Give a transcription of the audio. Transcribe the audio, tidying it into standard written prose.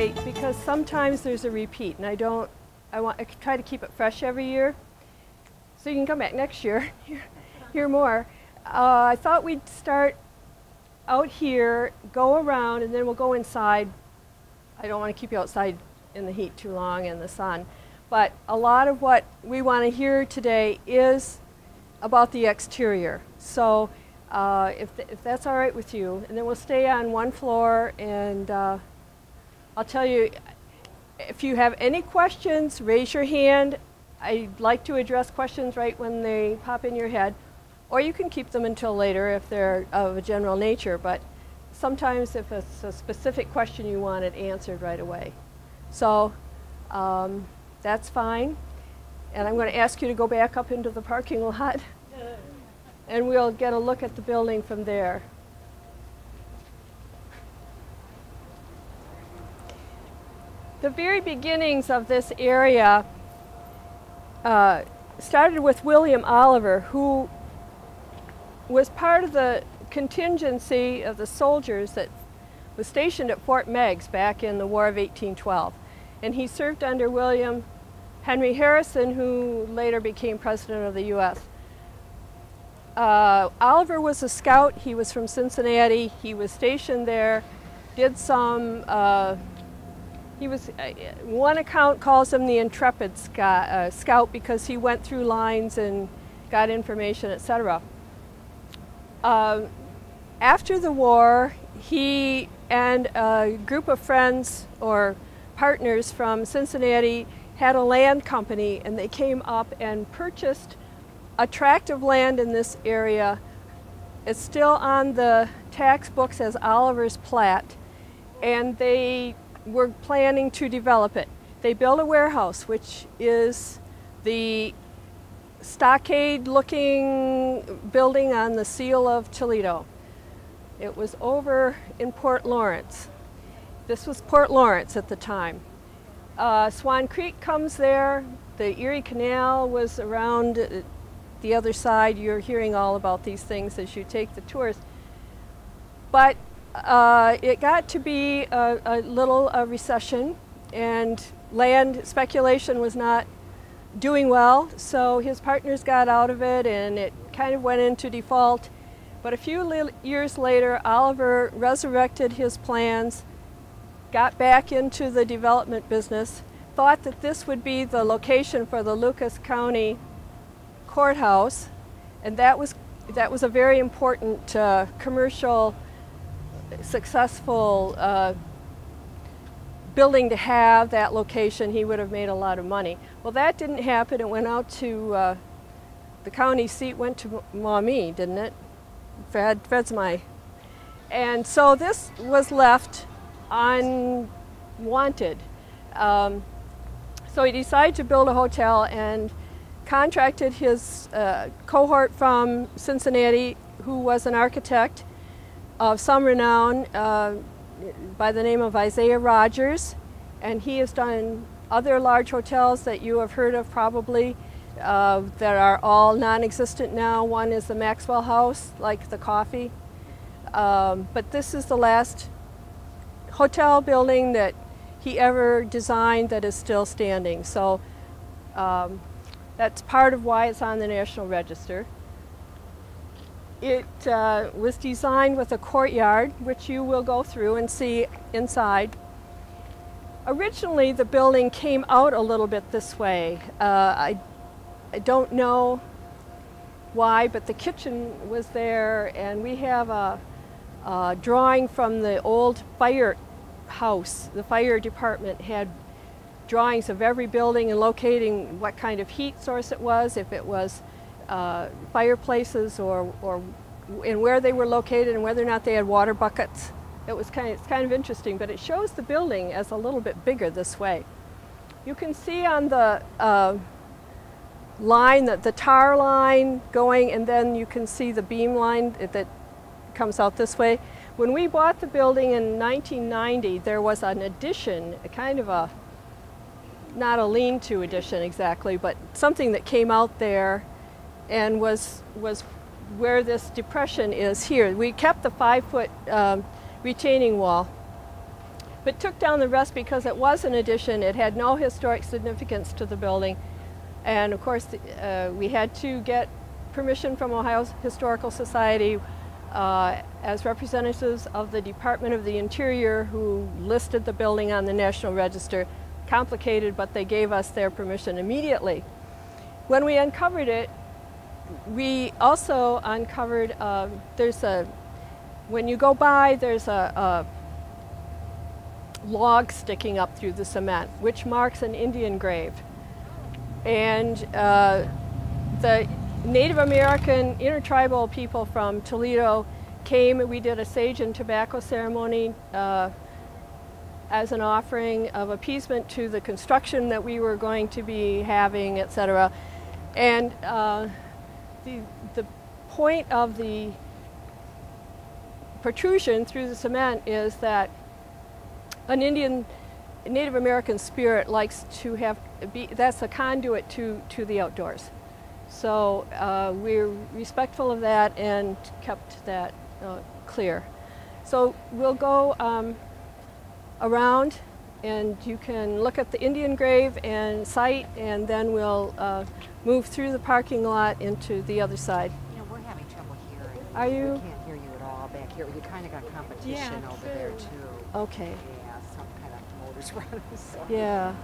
date because sometimes there's a repeat, and I try to keep it fresh every year. So you can come back next year, hear more. I thought we'd start out here, go around, and then we'll go inside. I don't want to keep you outside in the heat too long in the sun. But a lot of what we want to hear today is about the exterior. So if that's all right with you, and then we'll stay on one floor, and I'll tell you, if you have any questions, raise your hand. I'd like to address questions right when they pop in your head, or you can keep them until later if they're of a general nature, but sometimes if it's a specific question you want it answered right away. So that's fine. And I'm going to ask you to go back up into the parking lot, and we'll get a look at the building from there. The very beginnings of this area started with William Oliver, who was part of the contingency of the soldiers that was stationed at Fort Meigs back in the War of 1812. And he served under William Henry Harrison, who later became President of the U.S. Oliver was a scout. He was from Cincinnati. He was stationed there, did some one account calls him the intrepid scout because he went through lines and got information, etc. After the war, he and a group of friends or partners from Cincinnati had a land company, and they came up and purchased a tract of land in this area. It's still on the tax books as Oliver's Plat, and they were planning to develop it. They built a warehouse, which is the stockade-looking building on the Seal of Toledo. It was over in Port Lawrence. This was Port Lawrence at the time. Swan Creek comes there. The Erie Canal was around the other side. You're hearing all about these things as you take the tours. But it got to be a little recession, and land speculation was not doing well, so his partners got out of it, and it kind of went into default. But a few years later, Oliver resurrected his plans, got back into the development business, thought that this would be the location for the Lucas County Courthouse, and that was a very important commercial, successful building to have. That location. He would have made a lot of money. Well, that didn't happen. It went out to the county seat, went to Maumee, didn't it? Fred's my. And so this was left unwanted. So he decided to build a hotel and contracted his cohort from Cincinnati, who was an architect of some renown by the name of Isaiah Rogers, and he has done other large hotels that you have heard of probably that are all non-existent now. One is the Maxwell House, like the coffee, but this is the last hotel building that he ever designed that is still standing. So that's part of why it's on the National Register. It was designed with a courtyard, which you will go through and see inside. Originally, the building came out a little bit this way. I don't know why, but the kitchen was there, and we have a drawing from the old firehouse. The fire department had drawings of every building and locating what kind of heat source it was, if it was fireplaces or and where they were located and whether or not they had water buckets. It's kind of interesting, but it shows the building as a little bit bigger this way. You can see on the line, the tar line going, and then you can see the beam line that comes out this way. When we bought the building in 1990, there was an addition, a kind of a, not a lean-to addition exactly, but something that came out there and was where this depression is here. We kept the 5-foot retaining wall, but took down the rest because it was an addition. It had no historic significance to the building. And of course, we had to get permission from Ohio's Historical Society as representatives of the Department of the Interior, who listed the building on the National Register. Complicated, but they gave us their permission immediately. When we uncovered it, we also uncovered, when you go by, there's a log sticking up through the cement, which marks an Indian grave. And the Native American intertribal people from Toledo came, and we did a sage and tobacco ceremony as an offering of appeasement to the construction that we were going to be having, etc. And the point of the protrusion through the cement is that an Native American spirit likes to that's a conduit to the outdoors. So we're respectful of that and kept that clear. So we'll go around, and you can look at the Indian grave and site, and then we'll move through the parking lot into the other side. You know, we're having trouble hearing. Are you? We can't hear you at all back here. You kind of got competition over there too. Okay. Yeah, some kind of motors running. So. Yeah,